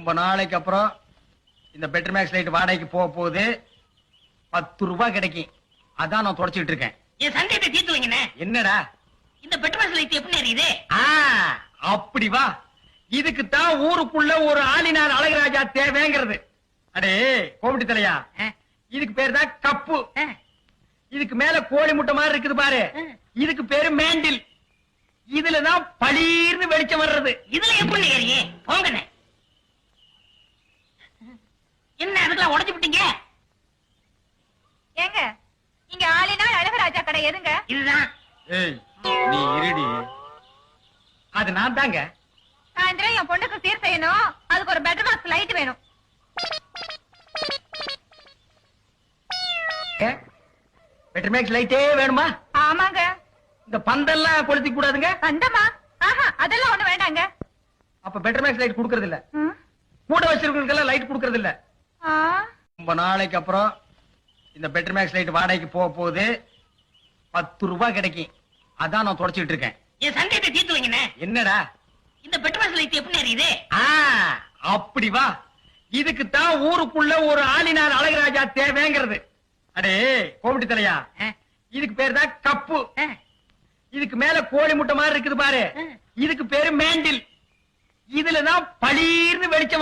ரொம்ப நாளைக்கு அப்புறம் இந்த பெட்டர் மேக்ஸ் லைட் வாடகைக்கு போக போகுது. 10 ரூபாய் கிடைக்கும். அதான் நான் தொடச்சிட்டு இருக்கேன். என் சந்தேகத்தை தீர்த்து வைங்கண்ணே. என்னடா இந்த பெட்ரோல் லைட் எப்படி எரியுது? அப்படி வா. இதுக்கு தான் ஊருக்குள்ள ஒரு ஆளினார் அழகராஜா தேவைங்கிறது. அடே கோமிட்டி தலையா, இதுக்கு பேர் தான் கப்பு. இதுக்கு மேல கோழி முட்டை மாதிரி இருக்குது பாரு, இதுக்கு பேரு மேண்டில். இதுலதான் பளீர்னு வெளிச்சம் வர்றது. இதுல எப்படி ஏறியே போங்கண்ணே. என்ன அதுக்கெல்லாம் உடைச்சு விட்டீங்க? ஏங்க இங்க ஆளினால் அழகராஜா கடை எதுங்க? இதுதான். ஏய் நீ இருடி. அது நான் தாங்க. சாயந்தரம் என் பொண்ணுக்கு சீர் செய்யணும், அதுக்கு ஒரு பெட்டர் பாக்ஸ் லைட் வேணும். பெட்டர் மேக்ஸ் லைட்டே வேணுமா? ஆமாங்க. இந்த பந்தெல்லாம் கொளுத்திக்க கூடாதுங்க. பந்தமா? அதெல்லாம் ஒண்ணு வேண்டாங்க. அப்ப பெட்டர் மேக்ஸ் லைட் குடுக்கறது இல்ல. கூட வச்சிருக்கவங்களுக்கெல்லாம் லைட் குடுக்கறது இல்ல. ரொம்ப நாளைக்கு அப்புறம் இந்த பெட்டர் மேக்ஸ் லைட் வாடகைக்கு போக போகுது. 10 ரூபாய் கிடைக்கும். அதான் நான் தொடச்சிட்டு இருக்கேன். என் சந்தேகத்தை தீர்த்து வைங்கண்ணே. என்னடா இந்த பெட்ரோல் லைட் எப்படி எரியுது? அப்படி வா. இதுக்கு தான் ஊருக்குள்ள ஒரு ஆளினார் அழகராஜா தேவைங்கிறது. அடே கோமிட்டி தலையா, இதுக்கு பேர் தான் கப்பு. இதுக்கு மேல கோழி முட்டை மாதிரி இருக்குது பாரு, இதுக்கு பேரு மேண்டில். இதுலதான் பளீர்னு வெளிச்சம்